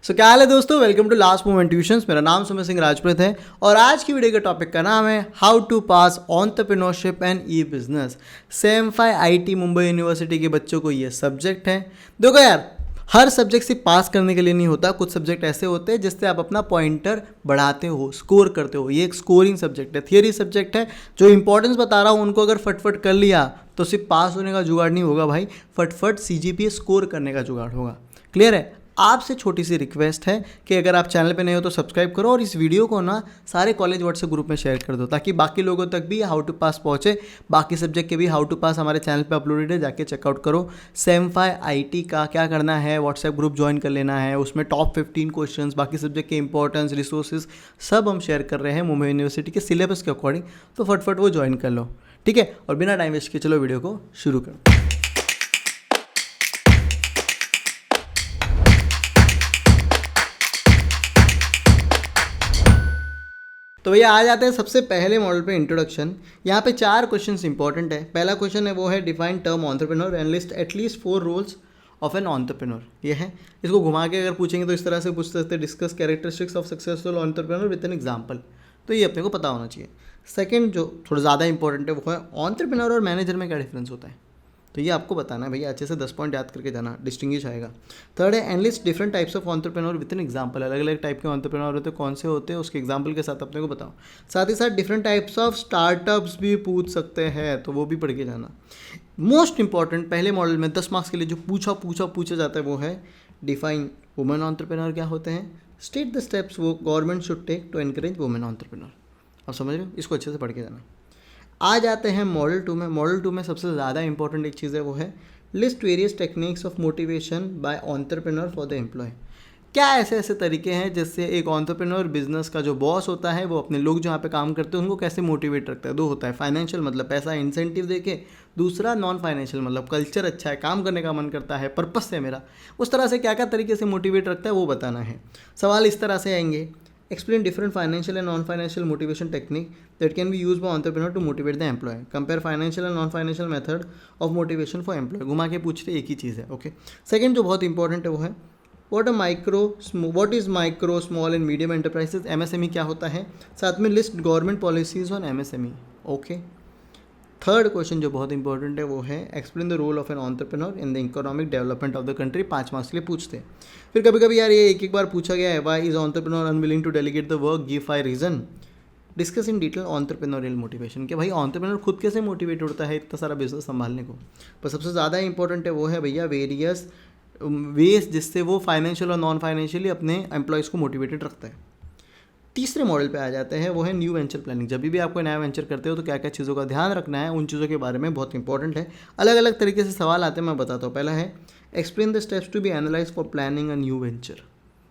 सो क्या हाल है दोस्तों, welcome to last moment tuitions. मेरा नाम सुमित सिंह राजपूत है और आज की वीडियो के टॉपिक का नाम है how to pass entrepreneurship and e business. Sem five IT Mumbai university के बच्चों को ये सब्जेक्ट है। देखो यार, हर सब्जेक्ट सिर्फ पास करने के लिए नहीं होता, कुछ सब्जेक्ट ऐसे होते हैं जिससे आप अपना पॉइंटर बढ़ाते हो, स्कोर करते हो। ये एक स्कोरिंग सब्जेक्ट है, थियरी सब्जेक्ट है। जो इंपॉर्टेंस बता रहा हूँ उनको अगर फटफट कर लिया तो सिर्फ पास होने का जुगाड़ नहीं होगा भाई, फटफट सीजीपीए स्कोर करने का जुगाड़ होगा। क्लियर है? आपसे छोटी सी रिक्वेस्ट है कि अगर आप चैनल पे नए हो तो सब्सक्राइब करो और इस वीडियो को ना सारे कॉलेज व्हाट्सएप ग्रुप में शेयर कर दो ताकि बाकी लोगों तक भी हाउ टू पास पहुँचे। बाकी सब्जेक्ट के भी हाउ टू पास हमारे चैनल पे अपलोडेड है, जाके चेकआउट करो। सेम5 आईटी का क्या करना है, व्हाट्सएप ग्रुप ज्वाइन कर लेना है, उसमें टॉप 15 क्वेश्चंस, बाकी सब्जेक्ट के इंपॉर्टेंस, रिसोर्सेज सब हम शेयर कर रहे हैं मुंबई यूनिवर्सिटी के सिलेबस के अकॉर्डिंग। तो फटफट वो ज्वाइन कर लो, ठीक है? और बिना टाइम वेस्ट किए चलो वीडियो को शुरू करो। तो भैया आ जाते हैं सबसे पहले मॉडल पे, इंट्रोडक्शन। यहाँ पे 4 क्वेश्चंस इंपॉर्टेंट है। पहला क्वेश्चन है वो है define term entrepreneur and list at least 4 roles of an entrepreneur. ये है, इसको घुमा के अगर पूछेंगे तो इस तरह से पूछ सकते हैं, discuss characteristics of successful entrepreneur with an example. तो ये अपने को पता होना चाहिए। सेकंड जो थोड़ा ज़्यादा इंपॉर्टेंट है वो है एंटरप्रेन्योर और मैनेजर में क्या डिफरेंस होता है। तो ये आपको बताना है भैया, अच्छे से 10 पॉइंट याद करके जाना, डिस्टिंग्विश आएगा। थर्ड है enlist different types of entrepreneur with an example. अलग अलग टाइप के एंटरप्रेन्योर होते हैं, कौन से होते हैं उसके एग्जांपल के साथ अपने को बताओ। साथ ही साथ डिफरेंट टाइप्स ऑफ स्टार्टअप्स भी पूछ सकते हैं, तो वो भी पढ़ के जाना। मोस्ट इंपॉर्टेंट पहले मॉडल में 10 मार्क्स के लिए जो पूछा जाता है वो है डिफाइन वुमेन एंटरप्रेन्योर क्या होते हैं, स्टेट द स्टेप्स वो government should take to encourage women entrepreneur. आप समझ रहे हो? इसको अच्छे से पढ़ के जाना। आ जाते हैं मॉडल 2 में। मॉडल 2 में सबसे ज़्यादा इंपॉर्टेंट एक चीज़ है वो है list various techniques of motivation by entrepreneur for the employ. क्या ऐसे ऐसे तरीके हैं जिससे एक एंटरप्रेन्योर बिजनेस का जो बॉस होता है वो अपने लोग जहाँ पे काम करते हैं उनको कैसे मोटिवेट रखता है। 2 होता है, फाइनेंशियल मतलब पैसा इंसेंटिव देके, दूसरा नॉन फाइनेंशियल मतलब कल्चर अच्छा है, काम करने का मन करता है, पर्पस है मेरा, उस तरह से क्या क्या तरीके से मोटिवेट रखता है वो बताना है। सवाल इस तरह से आएंगे, explain different financial and non-financial motivation technique that can be used by entrepreneur to motivate the employee. Compare financial and non-financial method of motivation for employee. घुमा के पूछते एक ही चीज़ है, ओके। सेकंड जो बहुत इंपॉर्टेंट है वो है what is micro, small and medium enterprises, MSME क्या होता है, साथ में list government policies on MSME, okay. Third question जो बहुत इंपॉर्टेंट है वो है explain the role of an entrepreneur in the economic development of the country. 5 marks के लिए पूछते हैं। फिर कभी कभी यार ये एक बार पूछा गया है, why is entrepreneur unwilling to delegate the work, give 5 reason, discuss in detail entrepreneurial motivation. कि भाई एंटरप्रेन्योर खुद कैसे मोटिवेट होता है इतना सारा बिजनेस संभालने को। पर सबसे ज़्यादा इंपॉर्टेंट है वो है भैया वेरियस वेज जिससे वो फाइनेंशियल और नॉन फाइनेंशियली अपने एम्प्लॉयज़ को मोटिवेटेड रखता है। तीसरे मॉडल पे आ जाते हैं वो है न्यू वेंचर प्लानिंग। जब भी आप कोई नया वेंचर करते हो तो क्या क्या चीज़ों का ध्यान रखना है, उन चीज़ों के बारे में बहुत इंपॉर्टेंट है। अलग अलग तरीके से सवाल आते हैं, मैं बताता हूँ। पहला है explain the steps to be analyse for planning a new venture.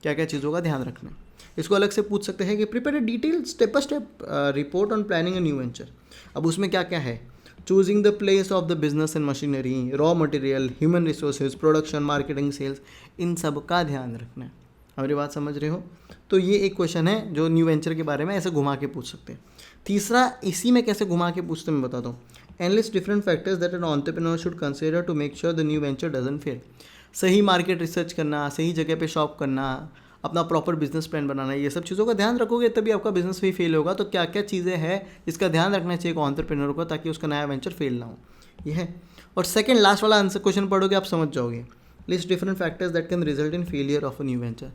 क्या क्या चीज़ों का ध्यान रखना है, इसको अलग से पूछ सकते हैं कि prepare a detail step by step report on planning a new venture. अब उसमें क्या क्या है, choosing the place of the business and machinery, raw material, human resources, production, marketing, sales, इन सब का ध्यान रखना है। हमारी बात समझ रहे हो? तो ये एक क्वेश्चन है जो न्यू वेंचर के बारे में ऐसे घुमा के पूछ सकते हैं। तीसरा इसी में कैसे घुमा के पूछते मैं बताता हूँ। Enlist different factors that an entrepreneur should consider to make sure the new venture doesn't fail. सही मार्केट रिसर्च करना, सही जगह पे शॉप करना, अपना प्रॉपर बिजनेस प्लान बनाना, ये सब चीज़ों का ध्यान रखोगे तभी आपका बिजनेस भी फेल होगा। तो क्या क्या चीज़ें हैं जिसका ध्यान रखना चाहिए एंटरप्रेन्योर को ताकि उसका नया वेंचर फेल ना हो, ये है। और सेकंड लास्ट वाला आंसर क्वेश्चन पढ़ोगे आप समझ जाओगे। List different factors that can result in failure of a new venture.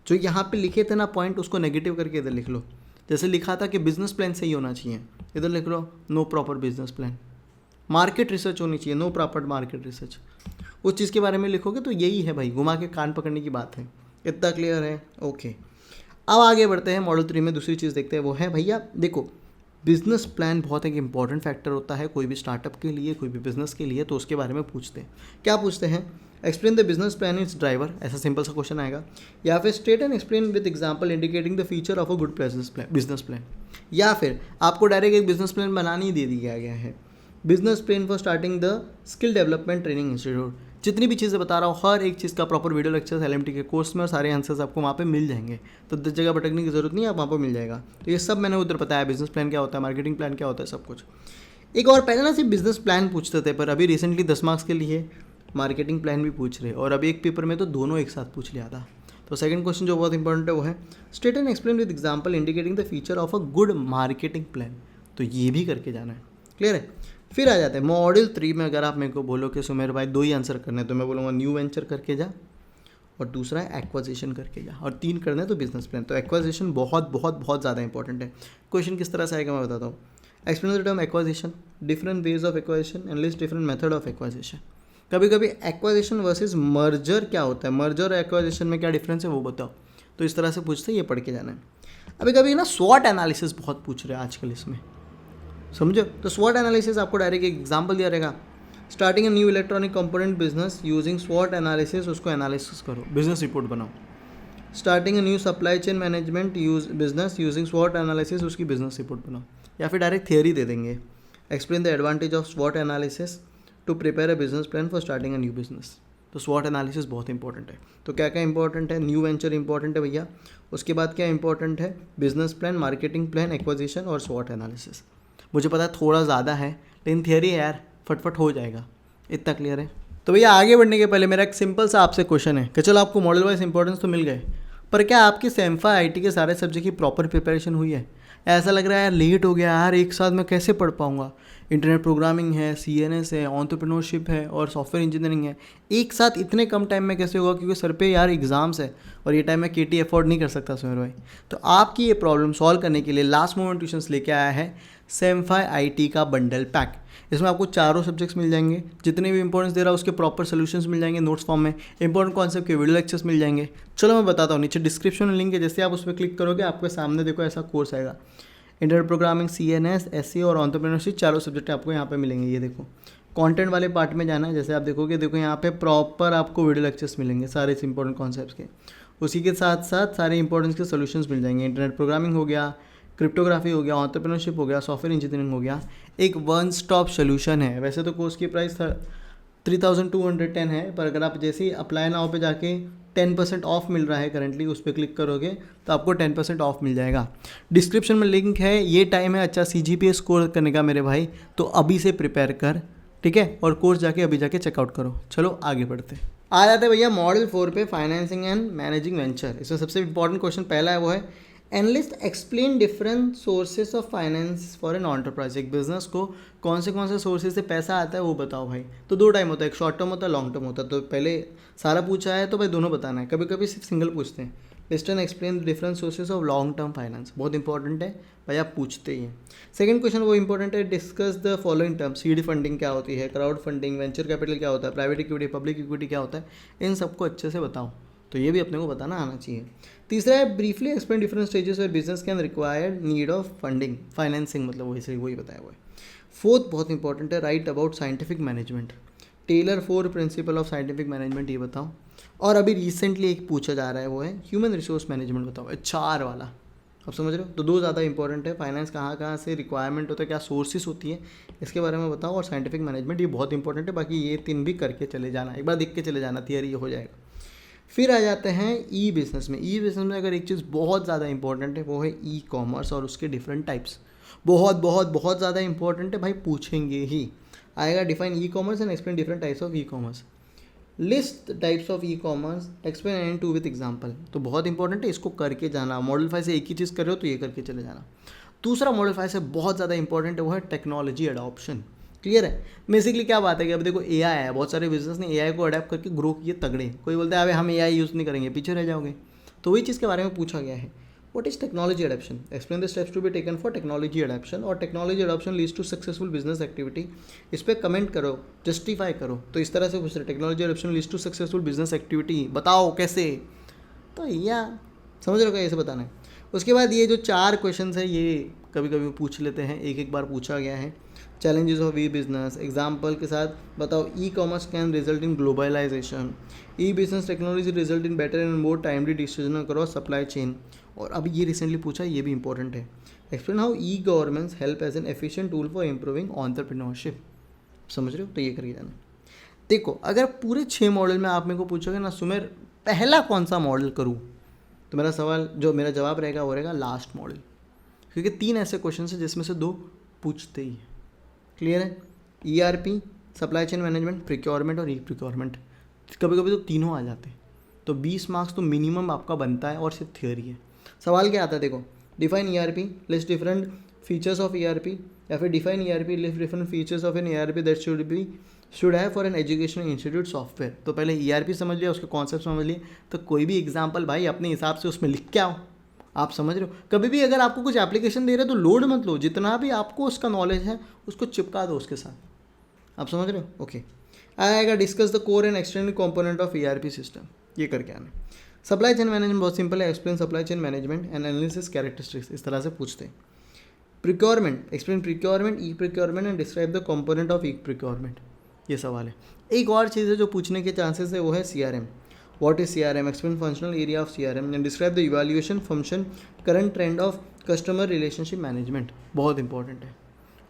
जो यहाँ पे लिखे थे ना पॉइंट, उसको नेगेटिव करके इधर लिख लो। जैसे लिखा था कि बिजनेस प्लान सही होना चाहिए, इधर लिख लो no proper business plan. Market research होनी चाहिए, नो प्रॉपर मार्केट रिसर्च। उस चीज़ के बारे में लिखोगे तो यही है भाई, घुमा के कान पकड़ने की बात है। इतना क्लियर है? ओके। अब आगे बढ़ते हैं मॉडल 3 में। दूसरी चीज़ देखते हैं वो है भैया देखो, बिजनेस प्लान बहुत एक इंपॉर्टेंट फैक्टर होता है कोई भी स्टार्टअप के लिए, कोई भी बिजनेस के लिए। तो उसके बारे में पूछते हैं। क्या पूछते हैं, explain the business plan it's driver, ऐसा सिंपल सा क्वेश्चन आएगा। या फिर state and explain with example indicating the feature of a good business plan. या फिर आपको डायरेक्ट एक बिजनेस प्लान बनानी ही दे दिया गया है, business plan for starting the skill development training institute. जितनी भी चीज़ें बता रहा हूँ हर एक चीज़ का प्रॉपर वीडियो लेक्चर्स LMT के कोर्स में और सारे आंसर्स आपको वहाँ पे मिल जाएंगे। तो 10 जगह भटकने की जरूरत नहीं है, आप वहाँ पर मिल जाएगा। तो ये सब मैंने उधर बताया, बिजनेस प्लान क्या होता है, मार्केटिंग प्लान क्या होता है, सब कुछ। एक और पहले ना सिर्फ बिजनेस प्लान पूछते थे, पर अभी रिसेंटली 10 मार्क्स के लिए मार्केटिंग प्लान भी पूछ रहे, और अभी एक पेपर में तो दोनों एक साथ पूछ लिया था। तो सेकंड क्वेश्चन जो बहुत इंपॉर्टेंट है वो है state and explain with example indicating the feature of a good marketing plan. तो ये भी करके जाना है, क्लियर है। फिर आ जाते हैं मॉड्यूल 3 में। अगर आप मेरे को बोलो कि सुमेर भाई 2 ही आंसर करने हैं तो मैं बोलूँगा न्यू वेंचर करके जा, और दूसरा है एक्वाजिशन करके जा, और 3 करना है तो बिजनेस प्लान। तो एक्वाजिशन बहुत बहुत बहुत ज़्यादा इंपॉर्टेंट है। क्वेश्चन किस तरह से आएगा मैं बताता हूँ। Explain the term acquisition, different ways of acquisition and list different method of acquisition. कभी कभी एक्वाजिशन वर्सेस मर्जर क्या होता है, मर्जर और एक्वाजिशन में क्या डिफरेंस है वो बताओ। तो इस तरह से पूछते हैं, ये पढ़ के जाना है। अभी कभी ना स्वॉट एनालिसिस बहुत पूछ रहे हैं आजकल इसमें, समझो। तो स्वॉट एनालिसिस आपको डायरेक्ट एक एग्जांपल दिया रहेगा, starting a new electronic component business using स्वॉट एनालिसिस, उसको एनालिसिस करो, बिजनेस रिपोर्ट बनाओ। Starting a new supply chain management business using स्वॉट एनालिसिस, उसकी बिजनेस रिपोर्ट बनाओ। या फिर डायरेक्ट थियरी दे देंगे, एक्सप्लेन द एडवांटेज ऑफ स्वॉट analysis to prepare a business plan for starting a new business. तो स्वॉट एनालिसिस बहुत इंपॉर्टेंट है। तो क्या क्या इंपॉर्टेंट है, न्यू वेंचर इंपॉर्टेंट है भैया, उसके बाद क्या इंपॉर्टेंट है, business plan, marketing plan, acquisition और स्वॉट एनालिसिस। मुझे पता है थोड़ा ज़्यादा है, लेकिन थियरी है यार, फटफट हो जाएगा, इतना क्लियर है। तो भैया आगे बढ़ने के पहले मेरा एक सिंपल सा आपसे क्वेश्चन है कि चलो आपको मॉडल वाइज इंपॉर्टेंस तो मिल गए, पर क्या आपकी सेम्फा आईटी के सारे सब्जेक्ट की प्रॉपर प्रिपरेशन हुई है? ऐसा लग रहा है यार लेट हो गया यार, एक साथ मैं कैसे पढ़ पाऊंगा। इंटरनेट प्रोग्रामिंग है, CNS है, एंटरप्रेन्योरशिप है और सॉफ्टवेयर इंजीनियरिंग है, एक साथ इतने कम टाइम में कैसे होगा, क्योंकि सर पे यार एग्जाम्स है और ये टाइम में KT अफोर्ड नहीं कर सकता सुमेर भाई। तो आपकी ये प्रॉब्लम सॉल्व करने के लिए लास्ट मोमेंट ट्यूशंस लेके आया है सेम्फा IT का बंडल पैक। इसमें आपको चारों सब्जेक्ट्स मिल जाएंगे, जितने भी इंपॉर्टेंस दे रहा है उसके प्रॉपर सॉल्यूशंस मिल जाएंगे नोट्स फॉर्म में, इंपॉर्टेंट कॉन्सेप्ट के वीडियो लेक्चर्स मिल जाएंगे। चलो मैं बताता हूँ, नीचे डिस्क्रिप्शन में लिंक है, जैसे आप उस पर क्लिक करोगे आपके सामने देखो ऐसा कोर्स आएगा। इंटरनेट प्रोग्रामिंग, CNS, SEO और एंटरप्रेन्योरशिप चारों सब्जेक्ट आपको यहाँ पे मिलेंगे। ये देखो कंटेंट वाले पार्ट में जाना है, जैसे आप देखोगे, देखो यहाँ पे प्रॉपर आपको वीडियो लेक्चर्स मिलेंगे सारे इंपॉर्टेंट कॉन्सेप्ट्स के। उसी के साथ साथ सारे इंपॉर्टेंस के सॉल्यूशंस मिल जाएंगे। इंटरनेट प्रोग्रामिंग हो गया, क्रिप्टोग्राफी हो गया, एंटरप्रेन्योरशिप हो गया, सॉफ्टवेयर इंजीनियरिंग हो गया, एक वन स्टॉप सोल्यूशन है। वैसे तो कोर्स की प्राइस 3210 है, पर अगर आप जैसे ही अप्लाई नाउ पे जाके 10% ऑफ मिल रहा है करंटली, उस पर क्लिक करोगे तो आपको 10% ऑफ मिल जाएगा। डिस्क्रिप्शन में लिंक है, ये टाइम है अच्छा CGPA स्कोर करने का मेरे भाई, तो अभी से प्रिपेयर कर, ठीक है, और कोर्स जाके अभी जाके चेकआउट करो। चलो आगे बढ़ते आ जाते हैं भैया मॉडल 4 पे, फाइनेंसिंग एंड मैनेजिंग वेंचर। इसमें सबसे इंपॉर्टेंट क्वेश्चन पहला है वो है analyst explain different sources of finance for an enterprise. एक बिजनेस को कौन से सोर्सेज से पैसा आता है वो बताओ भाई। तो 2 टाइम होता है, एक शॉर्ट टर्म होता है, लॉन्ग टर्म होता है। तो पहले सारा पूछा है तो भाई दोनों बताना है, कभी कभी सिर्फ सिंगल पूछते हैं। List and explain the different sources of long term finance, बहुत इंपॉर्टेंट है भाई, आप पूछते ही हैं। सेकंड क्वेश्चन वो इंपॉर्टेंट है, discuss the following term. Seed funding क्या होती है, क्राउड फंडिंग, वेंचर कैपिटल क्या होता है, प्राइवेट इक्विटी, पब्लिक इक्विटी क्या होता है, इन सबको अच्छे से बताओ। तो ये भी अपने को बताना आना चाहिए। तीसरा है briefly explain different stages where business can required need of funding, financing, मतलब वही बताया हुआ है। फोर्थ बहुत इंपॉर्टेंट है, write about scientific management, Taylor 4 principle of scientific management, ये बताओ। और अभी रिसेंटली एक पूछा जा रहा है वो है ह्यूमन रिसोर्स मैनेजमेंट, बताओ। 4 वाला अब समझ रहे हो। तो 2 ज़्यादा इंपॉर्टेंट है, फाइनेंस कहाँ से रिक्वायरमेंट होता है, क्या सोर्सेस होती है, इसके बारे में बताओ, और साइंटिफिक मैनेजमेंट ये बहुत इंपॉर्टेंट है। बाकी ये 3 भी करके चले जाना, एक बार देख के चले जाना, थियरी ये हो जाएगा। फिर आ जाते हैं ई बिज़नेस में। ई बिज़नेस में अगर एक चीज़ बहुत ज़्यादा इंपॉर्टेंट है वो है E-कॉमर्स और उसके डिफरेंट टाइप्स। बहुत बहुत बहुत ज़्यादा इंपॉर्टेंट है भाई, पूछेंगे ही। आएगा define ecommerce and explain different types of ecommerce, list types of ecommerce, explain and two with example. तो बहुत इंपॉर्टेंट है, इसको करके जाना। मॉडल 5 से एक ही चीज़ कर रहे हो तो ये करके चले जाना। दूसरा मॉडल 5 से बहुत ज़्यादा इंपॉर्टेंट है वो है टेक्नोलॉजी अडॉप्शन। क्लियर है। बेसिकली क्या बात है कि अब देखो AI है, बहुत सारे बिजनेस ने AI को अडेप्ट करके ग्रो किए तगड़े। कोई बोलता है अबे हम AI यूज़ नहीं करेंगे, पीछे रह जाओगे। तो वही चीज़ के बारे में पूछा गया है, what is technology adoption, explain the steps to be taken for technology adoption, और technology adoption leads to successful business activity. इस पर कमेंट करो, जस्टिफाई करो। तो इस तरह से पूछ रहे, technology adoption leads to successful business activity, बताओ कैसे। तो या समझ रहे हो कैसे बताना है। उसके बाद ये जो 4 क्वेश्चन है ये कभी कभी पूछ लेते हैं, एक बार पूछा गया है। Challenges of e business example के साथ बताओ। E commerce can result in globalization, e business technology result in better and more timely decision across supply chain. और अभी ये रिसेंटली पूछा, ये भी इंपॉर्टेंट है, explain how e governance help as an efficient tool for improving entrepreneurship. समझ रहे हो, तो ये करके जाना। देखो अगर पूरे 6 मॉडल में आप मेरे को पूछोगे ना सुमेर पहला कौन सा मॉडल करूँ, तो मेरा सवाल जो मेरा जवाब रहेगा वो रहेगा लास्ट मॉडल, क्योंकि 3 ऐसे क्वेश्चन हैं जिसमें से 2 पूछते ही हैं। क्लियर है। ERP, supply chain management, procurement और ई प्रिक्योरमेंट, कभी कभी तो तीनों आ जाते हैं। तो 20 मार्क्स तो मिनिमम आपका बनता है और सिर्फ थियोरी है। सवाल क्या आता है देखो, define ERP, list different features of ERP, या फिर define ERP, list different features of an ERP that should have for an educational institute software. तो पहले ईआरपी समझ लिया, उसके कॉन्सेप्ट समझ लिए, तो कोई भी एग्जाम्पल भाई अपने हिसाब से उसमें लिख के आओ। आप समझ रहे हो, कभी भी अगर आपको कुछ एप्लीकेशन दे रहे हो तो लोड मत लो, जितना भी आपको उसका नॉलेज है उसको चिपका दो उसके साथ। आप समझ रहे हो? ओके। आएगा discuss the core and extended component of ERP system, ये करके आना। सप्लाई चेन मैनेजमेंट बहुत सिंपल है, explain supply chain management and analysis characteristics, इस तरह से पूछते हैं। Procurement, explain procurement, E procurement and describe the component of E procurement, ये सवाल है। एक और चीज़ है जो पूछने के चांसेस है, वो है CRM. What is CRM, explain functional area of CRM and describe the evaluation function current trend of customer relationship management, बहुत इंपॉर्टेंट है।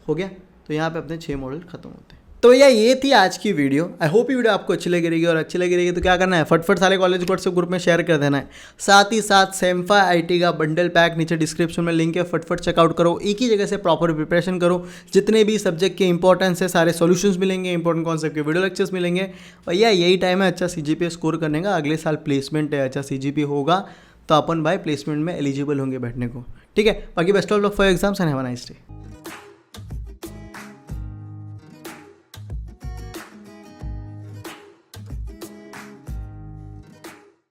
हो गया, तो यहाँ पे अपने 6 मॉडल खत्म होते हैं। तो भैया ये थी आज की वीडियो। आई होप ये वीडियो आपको अच्छी लगी रहेगी, और अच्छी लगी रहेगी तो क्या करना है, फटफट सारे कॉलेज व्हाट्सएप ग्रुप में शेयर कर देना है। साथ ही साथ सेम्फा आईटी का बंडल पैक नीचे डिस्क्रिप्शन में लिंक है, फटफट चेकआउट करो, एक ही जगह से प्रॉपर प्रिपरेशन करो। जितने भी सब्जेक्ट के इंपॉर्टेंस है सारे सॉल्यूशंस मिलेंगे, इंपॉर्टेंट कॉन्सेप्ट के वीडियो लेक्चर्स मिलेंगे। भैया यही टाइम है अच्छा सीजीपीए स्कोर करने का, अगले साल प्लेसमेंट है, अच्छा सीजीपीए होगा तो अपन भाई प्लेसमेंट में एलिजिबल होंगे बैठने को। ठीक है, बाकी best of luck for exams and have a nice day.